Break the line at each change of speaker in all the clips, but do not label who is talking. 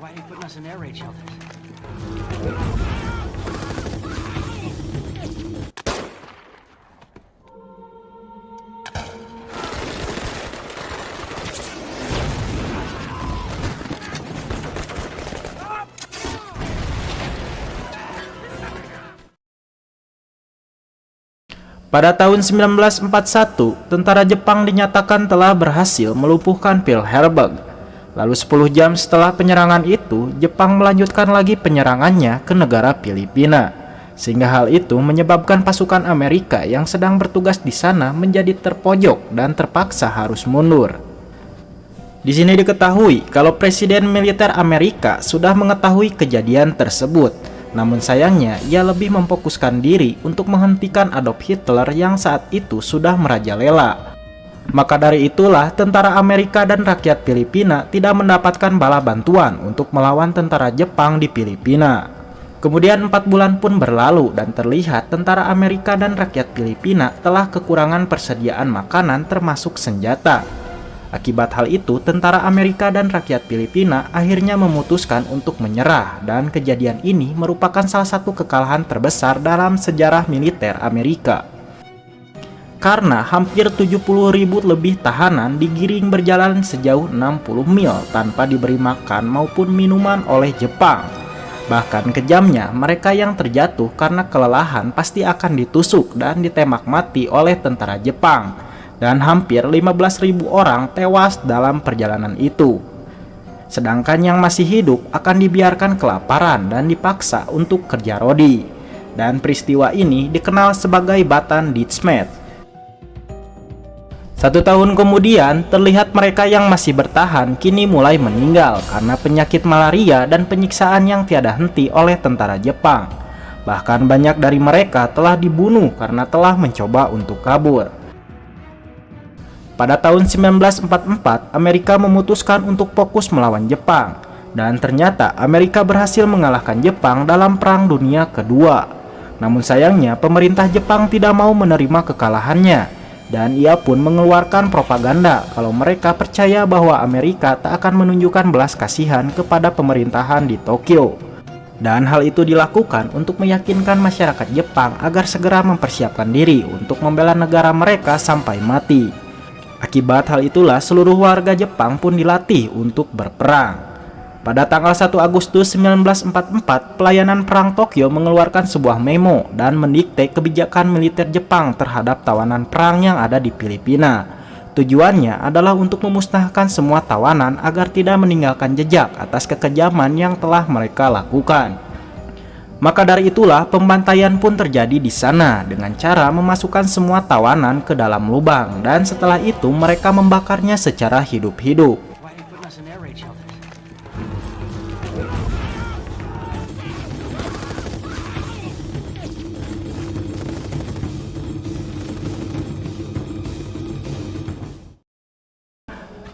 Why are you putting us in air raid shelters?
Pada tahun 1941, tentara Jepang dinyatakan telah berhasil melumpuhkan Pearl Harbor. Lalu 10 jam setelah penyerangan itu, Jepang melanjutkan lagi penyerangannya ke negara Filipina. Sehingga hal itu menyebabkan pasukan Amerika yang sedang bertugas di sana menjadi terpojok dan terpaksa harus mundur. Di sini diketahui kalau Presiden militer Amerika sudah mengetahui kejadian tersebut. Namun sayangnya, ia lebih memfokuskan diri untuk menghentikan Adolf Hitler yang saat itu sudah merajalela. Maka dari itulah tentara Amerika dan rakyat Filipina tidak mendapatkan bala bantuan untuk melawan tentara Jepang di Filipina. Kemudian 4 bulan pun berlalu dan terlihat tentara Amerika dan rakyat Filipina telah kekurangan persediaan makanan termasuk senjata. Akibat hal itu, tentara Amerika dan rakyat Filipina akhirnya memutuskan untuk menyerah, dan kejadian ini merupakan salah satu kekalahan terbesar dalam sejarah militer Amerika. Karena hampir 70.000 lebih tahanan digiring berjalan sejauh 60 mil tanpa diberi makan maupun minuman oleh Jepang. Bahkan kejamnya, mereka yang terjatuh karena kelelahan pasti akan ditusuk dan ditembak mati oleh tentara Jepang. Dan hampir 15.000 orang tewas dalam perjalanan itu. Sedangkan yang masih hidup akan dibiarkan kelaparan dan dipaksa untuk kerja rodi. Dan peristiwa ini dikenal sebagai Bataan Ditchmet. 1 tahun kemudian, terlihat mereka yang masih bertahan kini mulai meninggal karena penyakit malaria dan penyiksaan yang tiada henti oleh tentara Jepang. Bahkan banyak dari mereka telah dibunuh karena telah mencoba untuk kabur. Pada tahun 1944, Amerika memutuskan untuk fokus melawan Jepang, dan ternyata Amerika berhasil mengalahkan Jepang dalam Perang Dunia Kedua. Namun sayangnya, pemerintah Jepang tidak mau menerima kekalahannya, dan ia pun mengeluarkan propaganda kalau mereka percaya bahwa Amerika tak akan menunjukkan belas kasihan kepada pemerintahan di Tokyo. Dan hal itu dilakukan untuk meyakinkan masyarakat Jepang agar segera mempersiapkan diri untuk membela negara mereka sampai mati. Akibat hal itulah seluruh warga Jepang pun dilatih untuk berperang. Pada tanggal 1 Agustus 1944, pelayanan perang Tokyo mengeluarkan sebuah memo dan mendikte kebijakan militer Jepang terhadap tawanan perang yang ada di Filipina. Tujuannya adalah untuk memusnahkan semua tawanan agar tidak meninggalkan jejak atas kekejaman yang telah mereka lakukan. Maka dari itulah pembantaian pun terjadi di sana dengan cara memasukkan semua tawanan ke dalam lubang, dan setelah itu mereka membakarnya secara hidup-hidup.
Why are you putting us in air raid shelters?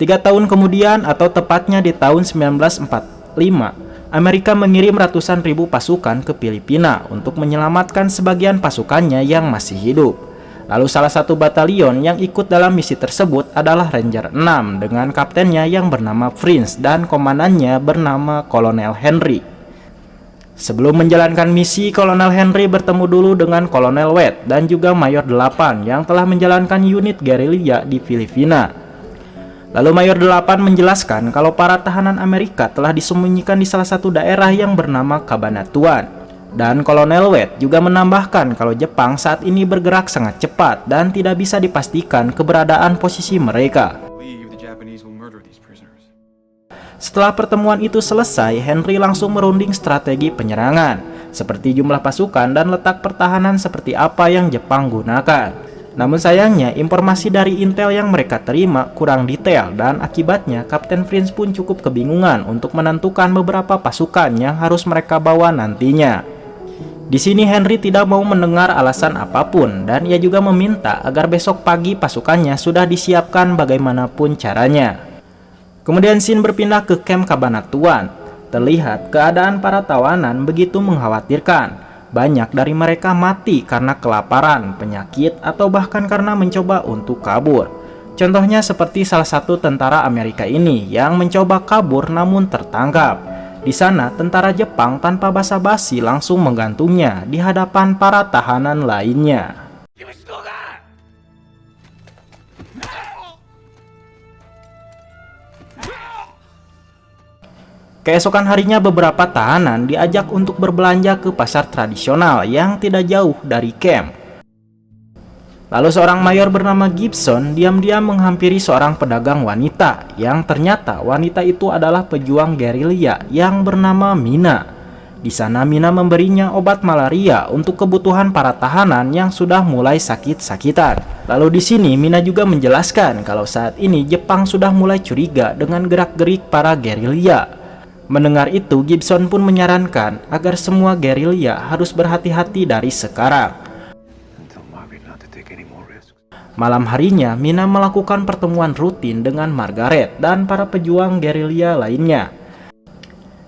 3 tahun kemudian, atau tepatnya di tahun 1945, Amerika mengirim ratusan ribu pasukan ke Filipina untuk menyelamatkan sebagian pasukannya yang masih hidup. Lalu salah satu batalion yang ikut dalam misi tersebut adalah Ranger 6 dengan kaptennya yang bernama Prince dan komandannya bernama Kolonel Henry. Sebelum menjalankan misi, Kolonel Henry bertemu dulu dengan Kolonel Wade dan juga Mayor 8 yang telah menjalankan unit gerilya di Filipina. Lalu Mayor 8 menjelaskan kalau para tahanan Amerika telah disembunyikan di salah satu daerah yang bernama Cabanatuan. Dan Kolonel Wade juga menambahkan kalau Jepang saat ini bergerak sangat cepat dan tidak bisa dipastikan keberadaan posisi mereka. Setelah pertemuan itu selesai, Henry langsung merunding strategi penyerangan, seperti jumlah pasukan dan letak pertahanan seperti apa yang Jepang gunakan. Namun sayangnya, informasi dari intel yang mereka terima kurang detail, dan akibatnya Kapten Prince pun cukup kebingungan untuk menentukan beberapa pasukan yang harus mereka bawa nantinya. Di sini Henry tidak mau mendengar alasan apapun, dan ia juga meminta agar besok pagi pasukannya sudah disiapkan bagaimanapun caranya. Kemudian scene berpindah ke camp Cabanatuan. Terlihat keadaan para tawanan begitu mengkhawatirkan. Banyak dari mereka mati karena kelaparan, penyakit, atau bahkan karena mencoba untuk kabur. Contohnya seperti salah satu tentara Amerika ini yang mencoba kabur namun tertangkap. Di sana, tentara Jepang tanpa basa-basi langsung menggantungnya di hadapan para tahanan lainnya. Keesokan harinya beberapa tahanan diajak untuk berbelanja ke pasar tradisional yang tidak jauh dari camp. Lalu seorang mayor bernama Gibson diam-diam menghampiri seorang pedagang wanita yang ternyata wanita itu adalah pejuang gerilya yang bernama Mina. Di sana Mina memberinya obat malaria untuk kebutuhan para tahanan yang sudah mulai sakit-sakitan. Lalu di sini Mina juga menjelaskan kalau saat ini Jepang sudah mulai curiga dengan gerak-gerik para gerilya. Mendengar itu, Gibson pun menyarankan agar semua gerilya harus berhati-hati dari sekarang. Malam harinya, Mina melakukan pertemuan rutin dengan Margaret dan para pejuang gerilya lainnya.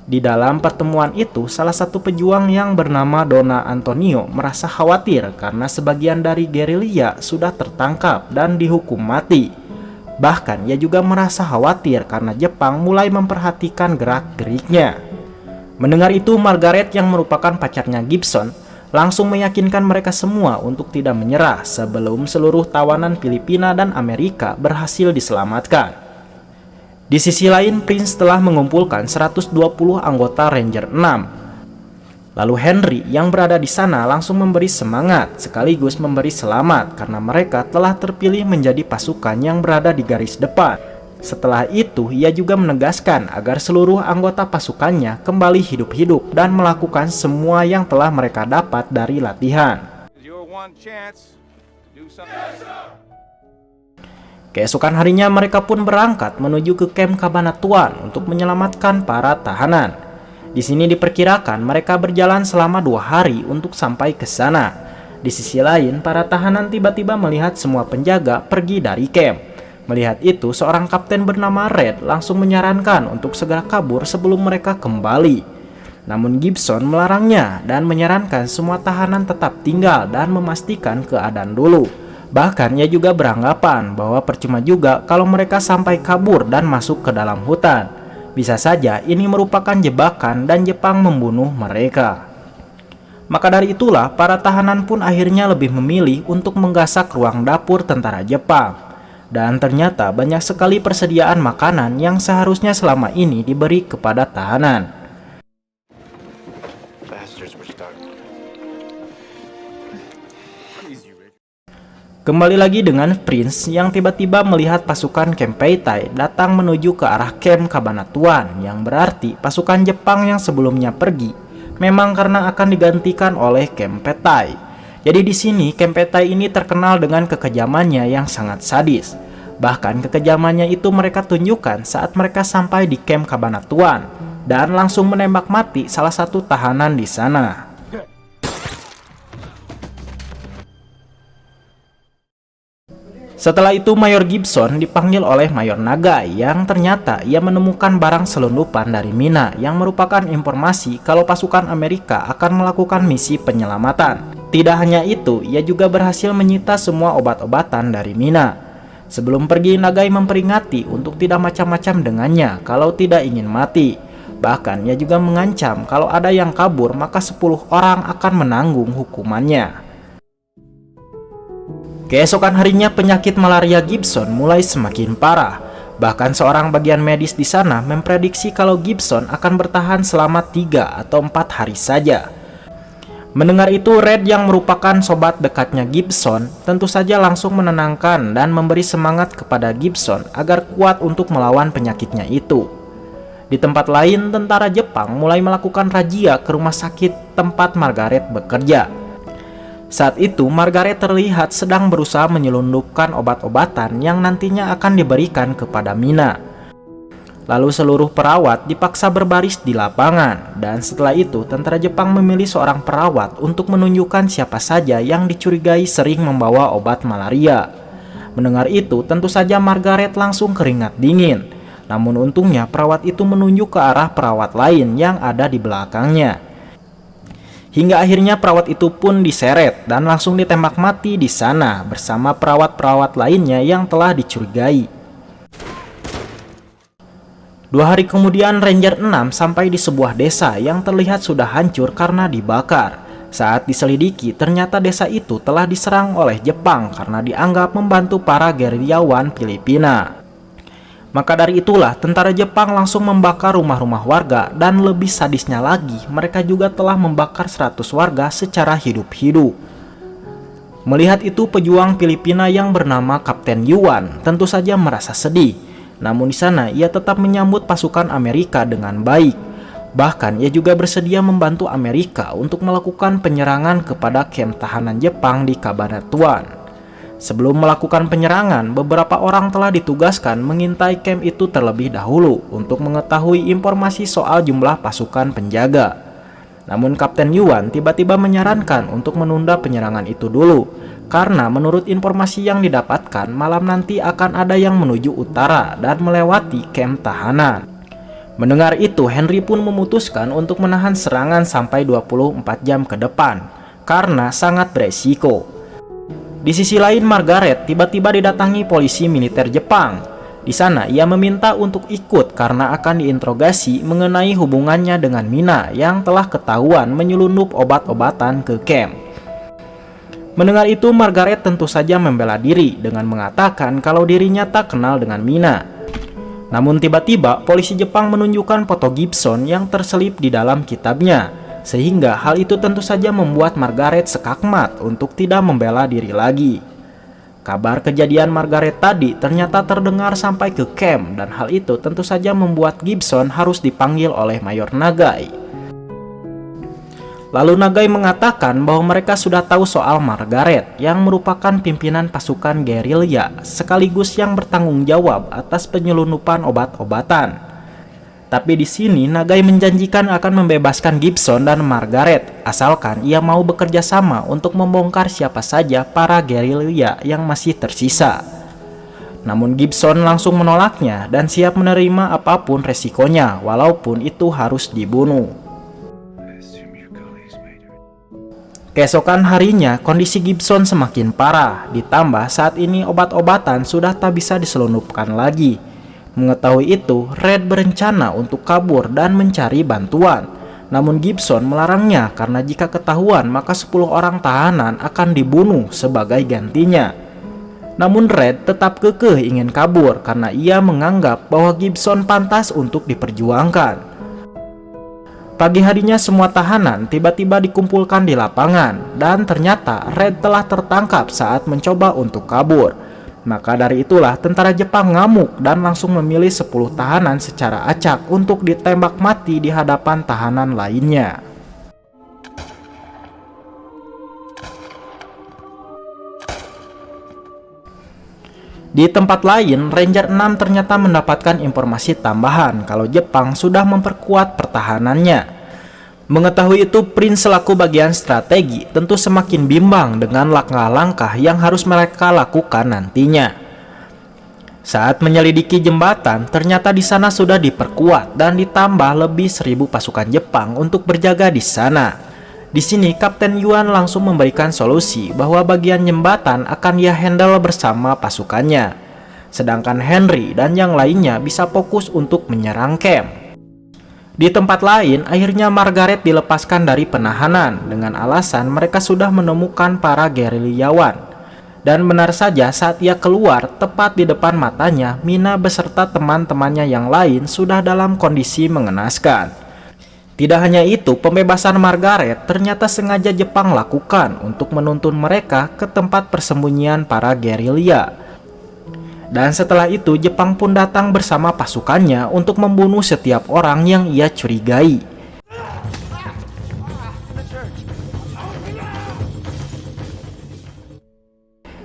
Di dalam pertemuan itu, salah satu pejuang yang bernama Donna Antonio merasa khawatir karena sebagian dari gerilya sudah tertangkap dan dihukum mati. Bahkan ia juga merasa khawatir karena Jepang mulai memperhatikan gerak-geriknya. Mendengar itu, Margaret yang merupakan pacarnya Gibson langsung meyakinkan mereka semua untuk tidak menyerah sebelum seluruh tawanan Filipina dan Amerika berhasil diselamatkan. Di sisi lain, Prince telah mengumpulkan 120 anggota Ranger 6. Lalu Henry yang berada di sana langsung memberi semangat sekaligus memberi selamat karena mereka telah terpilih menjadi pasukan yang berada di garis depan. Setelah itu, ia juga menegaskan agar seluruh anggota pasukannya kembali hidup-hidup dan melakukan semua yang telah mereka dapat dari latihan. Keesokan harinya mereka pun berangkat menuju ke kamp Cabanatuan untuk menyelamatkan para tahanan. Di sini diperkirakan mereka berjalan selama 2 hari untuk sampai ke sana. Di sisi lain, para tahanan tiba-tiba melihat semua penjaga pergi dari camp. Melihat itu, seorang kapten bernama Red langsung menyarankan untuk segera kabur sebelum mereka kembali. Namun Gibson melarangnya dan menyarankan semua tahanan tetap tinggal dan memastikan keadaan dulu. Bahkan ia juga beranggapan bahwa percuma juga kalau mereka sampai kabur dan masuk ke dalam hutan. Bisa saja ini merupakan jebakan dan Jepang membunuh mereka. Maka dari itulah para tahanan pun akhirnya lebih memilih untuk menggasak ruang dapur tentara Jepang. Dan ternyata banyak sekali persediaan makanan yang seharusnya selama ini diberi kepada tahanan. Kembali lagi dengan Prince yang tiba-tiba melihat pasukan Kempeitai datang menuju ke arah camp Cabanatuan, yang berarti pasukan Jepang yang sebelumnya pergi memang karena akan digantikan oleh Kempeitai. Jadi di sini Kempeitai ini terkenal dengan kekejamannya yang sangat sadis. Bahkan kekejamannya itu mereka tunjukkan saat mereka sampai di camp Cabanatuan dan langsung menembak mati salah satu tahanan di sana. Setelah itu Mayor Gibson dipanggil oleh Mayor Nagai yang ternyata ia menemukan barang selundupan dari Mina yang merupakan informasi kalau pasukan Amerika akan melakukan misi penyelamatan. Tidak hanya itu, ia juga berhasil menyita semua obat-obatan dari Mina. Sebelum pergi, Nagai memperingati untuk tidak macam-macam dengannya kalau tidak ingin mati. Bahkan ia juga mengancam kalau ada yang kabur maka 10 orang akan menanggung hukumannya. Keesokan harinya penyakit malaria Gibson mulai semakin parah. Bahkan seorang bagian medis di sana memprediksi kalau Gibson akan bertahan selama 3 atau 4 hari saja. Mendengar itu, Red yang merupakan sobat dekatnya Gibson tentu saja langsung menenangkan dan memberi semangat kepada Gibson agar kuat untuk melawan penyakitnya itu. Di tempat lain, tentara Jepang mulai melakukan razia ke rumah sakit tempat Margaret bekerja. Saat itu, Margaret terlihat sedang berusaha menyelundupkan obat-obatan yang nantinya akan diberikan kepada Mina. Lalu seluruh perawat dipaksa berbaris di lapangan, dan setelah itu tentara Jepang memilih seorang perawat untuk menunjukkan siapa saja yang dicurigai sering membawa obat malaria. Mendengar itu, tentu saja Margaret langsung keringat dingin. Namun untungnya perawat itu menunjuk ke arah perawat lain yang ada di belakangnya. Hingga akhirnya perawat itu pun diseret dan langsung ditembak mati di sana bersama perawat-perawat lainnya yang telah dicurigai. 2 hari kemudian Ranger 6 sampai di sebuah desa yang terlihat sudah hancur karena dibakar. Saat diselidiki, ternyata desa itu telah diserang oleh Jepang karena dianggap membantu para gerilyawan Filipina. Maka dari itulah tentara Jepang langsung membakar rumah-rumah warga, dan lebih sadisnya lagi, mereka juga telah membakar 100 warga secara hidup-hidup. Melihat itu, pejuang Filipina yang bernama Kapten Yuan tentu saja merasa sedih. Namun di sana ia tetap menyambut pasukan Amerika dengan baik. Bahkan ia juga bersedia membantu Amerika untuk melakukan penyerangan kepada kamp tahanan Jepang di Cabanatuan. Sebelum melakukan penyerangan, beberapa orang telah ditugaskan mengintai kamp itu terlebih dahulu untuk mengetahui informasi soal jumlah pasukan penjaga. Namun Kapten Yuan tiba-tiba menyarankan untuk menunda penyerangan itu dulu, karena menurut informasi yang didapatkan, malam nanti akan ada yang menuju utara dan melewati kamp tahanan. Mendengar itu, Henry pun memutuskan untuk menahan serangan sampai 24 jam ke depan, karena sangat beresiko. Di sisi lain, Margaret tiba-tiba didatangi polisi militer Jepang. Di sana ia meminta untuk ikut karena akan diinterogasi mengenai hubungannya dengan Mina yang telah ketahuan menyelundup obat-obatan ke kamp. Mendengar itu, Margaret tentu saja membela diri dengan mengatakan kalau dirinya tak kenal dengan Mina. Namun tiba-tiba polisi Jepang menunjukkan foto Gibson yang terselip di dalam kitabnya, sehingga hal itu tentu saja membuat Margaret sekakmat untuk tidak membela diri lagi. Kabar kejadian Margaret tadi ternyata terdengar sampai ke camp, dan hal itu tentu saja membuat Gibson harus dipanggil oleh Mayor Nagai. Lalu Nagai mengatakan bahwa mereka sudah tahu soal Margaret yang merupakan pimpinan pasukan gerilya sekaligus yang bertanggung jawab atas penyelundupan obat-obatan. Tapi di sini Nagai menjanjikan akan membebaskan Gibson dan Margaret asalkan ia mau bekerja sama untuk membongkar siapa saja para gerilya yang masih tersisa. Namun Gibson langsung menolaknya dan siap menerima apapun resikonya walaupun itu harus dibunuh. Keesokan harinya kondisi Gibson semakin parah, ditambah saat ini obat-obatan sudah tak bisa diselundupkan lagi. Mengetahui itu, Red berencana untuk kabur dan mencari bantuan. Namun Gibson melarangnya karena jika ketahuan maka 10 orang tahanan akan dibunuh sebagai gantinya. Namun Red tetap kekeh ingin kabur karena ia menganggap bahwa Gibson pantas untuk diperjuangkan. Pagi harinya semua tahanan tiba-tiba dikumpulkan di lapangan, dan ternyata Red telah tertangkap saat mencoba untuk kabur. Maka dari itulah tentara Jepang ngamuk dan langsung memilih 10 tahanan secara acak untuk ditembak mati di hadapan tahanan lainnya. Di tempat lain, Ranger 6 ternyata mendapatkan informasi tambahan kalau Jepang sudah memperkuat pertahanannya. Mengetahui itu, Prince selaku bagian strategi tentu semakin bimbang dengan langkah-langkah yang harus mereka lakukan nantinya. Saat menyelidiki jembatan, ternyata di sana sudah diperkuat dan ditambah lebih 1000 pasukan Jepang untuk berjaga di sana. Di sini Kapten Yuan langsung memberikan solusi bahwa bagian jembatan akan ia handle bersama pasukannya, sedangkan Henry dan yang lainnya bisa fokus untuk menyerang camp. Di tempat lain, akhirnya Margaret dilepaskan dari penahanan dengan alasan mereka sudah menemukan para gerilyawan. Dan benar saja saat ia keluar, tepat di depan matanya, Mina beserta teman-temannya yang lain sudah dalam kondisi mengenaskan. Tidak hanya itu, pembebasan Margaret ternyata sengaja Jepang lakukan untuk menuntun mereka ke tempat persembunyian para gerilya. Dan setelah itu Jepang pun datang bersama pasukannya untuk membunuh setiap orang yang ia curigai.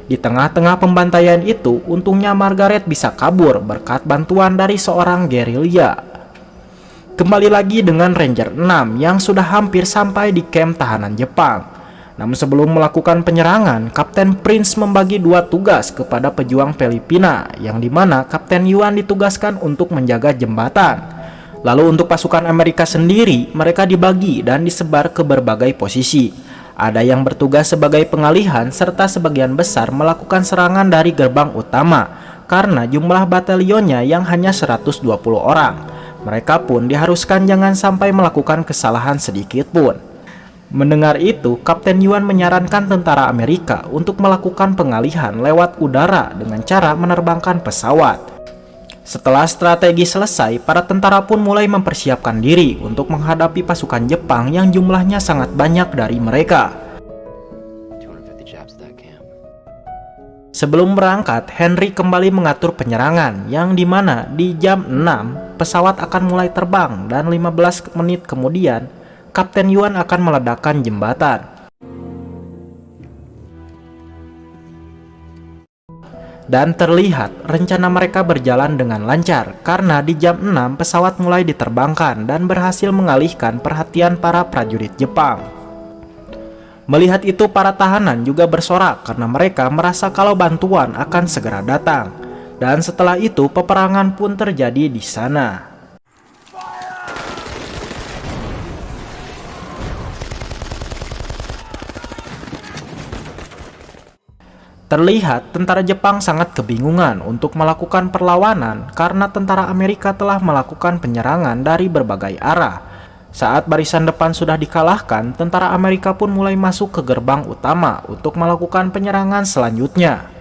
Di tengah-tengah pembantaian itu, untungnya Margaret bisa kabur berkat bantuan dari seorang gerilya. Kembali lagi dengan Ranger 6 yang sudah hampir sampai di kamp tahanan Jepang. Namun sebelum melakukan penyerangan, Kapten Prince membagi 2 tugas kepada pejuang Filipina, yang dimana Kapten Yuan ditugaskan untuk menjaga jembatan. Lalu untuk pasukan Amerika sendiri, mereka dibagi dan disebar ke berbagai posisi. Ada yang bertugas sebagai pengalihan, serta sebagian besar melakukan serangan dari gerbang utama, karena jumlah batalionnya yang hanya 120 orang. Mereka pun diharuskan jangan sampai melakukan kesalahan sedikit pun. Mendengar itu, Kapten Yuan menyarankan tentara Amerika untuk melakukan pengalihan lewat udara dengan cara menerbangkan pesawat. Setelah strategi selesai, para tentara pun mulai mempersiapkan diri untuk menghadapi pasukan Jepang yang jumlahnya sangat banyak dari mereka. Sebelum berangkat, Henry kembali mengatur penyerangan yang dimana di jam 6 pesawat akan mulai terbang dan 15 menit kemudian Kapten Yuan akan meledakkan jembatan. Dan terlihat rencana mereka berjalan dengan lancar karena di jam 6 pesawat mulai diterbangkan dan berhasil mengalihkan perhatian para prajurit Jepang. Melihat itu para tahanan juga bersorak karena mereka merasa kalau bantuan akan segera datang. Dan setelah itu peperangan pun terjadi di sana. Terlihat tentara Jepang sangat kebingungan untuk melakukan perlawanan karena tentara Amerika telah melakukan penyerangan dari berbagai arah. Saat barisan depan sudah dikalahkan, tentara Amerika pun mulai masuk ke gerbang utama untuk melakukan penyerangan selanjutnya.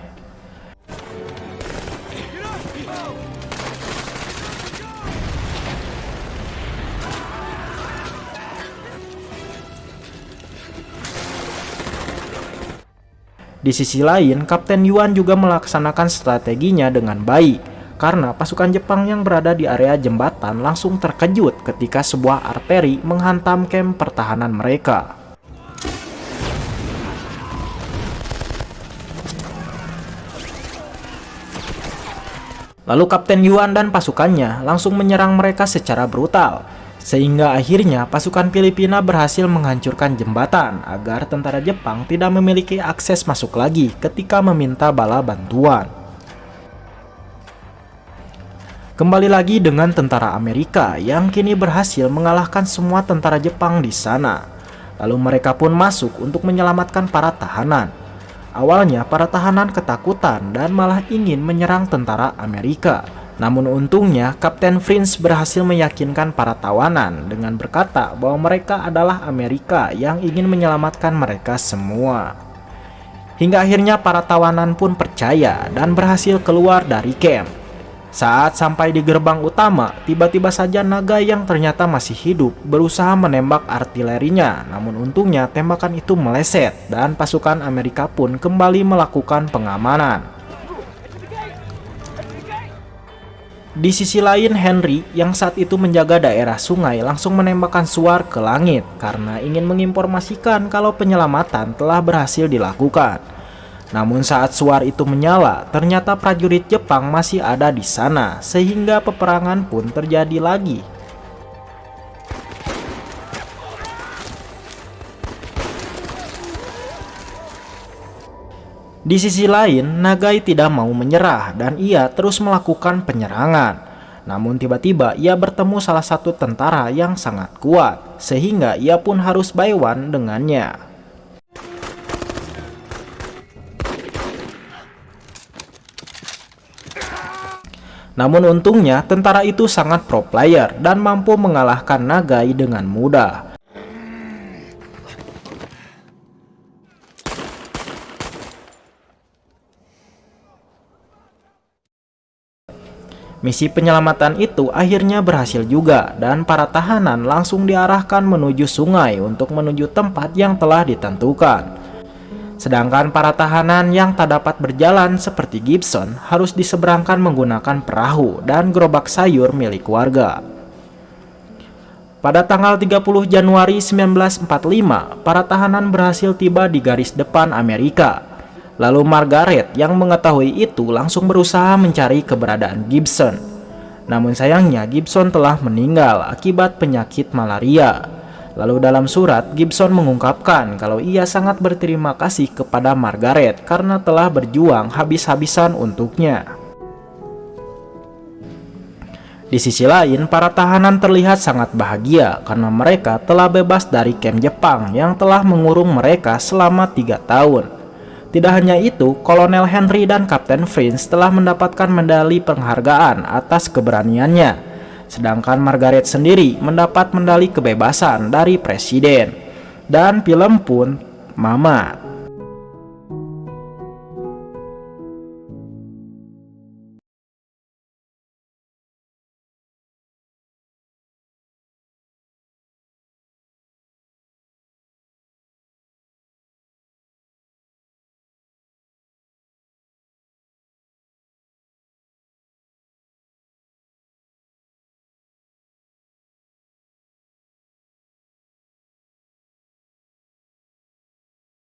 Di sisi lain, Kapten Yuan juga melaksanakan strateginya dengan baik, karena pasukan Jepang yang berada di area jembatan langsung terkejut ketika sebuah arteri menghantam kamp pertahanan mereka. Lalu Kapten Yuan dan pasukannya langsung menyerang mereka secara brutal, sehingga akhirnya pasukan Filipina berhasil menghancurkan jembatan agar tentara Jepang tidak memiliki akses masuk lagi ketika meminta bala bantuan. Kembali lagi dengan tentara Amerika yang kini berhasil mengalahkan semua tentara Jepang di sana. Lalu mereka pun masuk untuk menyelamatkan para tahanan. Awalnya para tahanan ketakutan dan malah ingin menyerang tentara Amerika. Namun untungnya Kapten French berhasil meyakinkan para tawanan dengan berkata bahwa mereka adalah Amerika yang ingin menyelamatkan mereka semua. Hingga akhirnya para tawanan pun percaya dan berhasil keluar dari camp. Saat sampai di gerbang utama, tiba-tiba saja naga yang ternyata masih hidup berusaha menembak artilerinya. Namun untungnya tembakan itu meleset dan pasukan Amerika pun kembali melakukan pengamanan. Di sisi lain, Henry yang saat itu menjaga daerah sungai langsung menembakkan suar ke langit karena ingin menginformasikan kalau penyelamatan telah berhasil dilakukan. Namun saat suar itu menyala, ternyata prajurit Jepang masih ada di sana sehingga peperangan pun terjadi lagi. Di sisi lain, Nagai tidak mau menyerah dan ia terus melakukan penyerangan. Namun tiba-tiba ia bertemu salah satu tentara yang sangat kuat, sehingga ia pun harus buy one dengannya. Namun untungnya tentara itu sangat pro player dan mampu mengalahkan Nagai dengan mudah. Misi penyelamatan itu akhirnya berhasil juga dan para tahanan langsung diarahkan menuju sungai untuk menuju tempat yang telah ditentukan. Sedangkan para tahanan yang tak dapat berjalan seperti Gibson harus diseberangkan menggunakan perahu dan gerobak sayur milik warga. Pada tanggal 30 Januari 1945, para tahanan berhasil tiba di garis depan Amerika. Lalu Margaret yang mengetahui itu langsung berusaha mencari keberadaan Gibson. Namun sayangnya Gibson telah meninggal akibat penyakit malaria. Lalu dalam surat Gibson mengungkapkan kalau ia sangat berterima kasih kepada Margaret karena telah berjuang habis-habisan untuknya. Di sisi lain, para tahanan terlihat sangat bahagia karena mereka telah bebas dari kamp Jepang yang telah mengurung mereka selama 3 tahun. Tidak hanya itu, Kolonel Henry dan Kapten French telah mendapatkan medali penghargaan atas keberaniannya. Sedangkan Margaret sendiri mendapat medali kebebasan dari presiden. Dan film pun Mama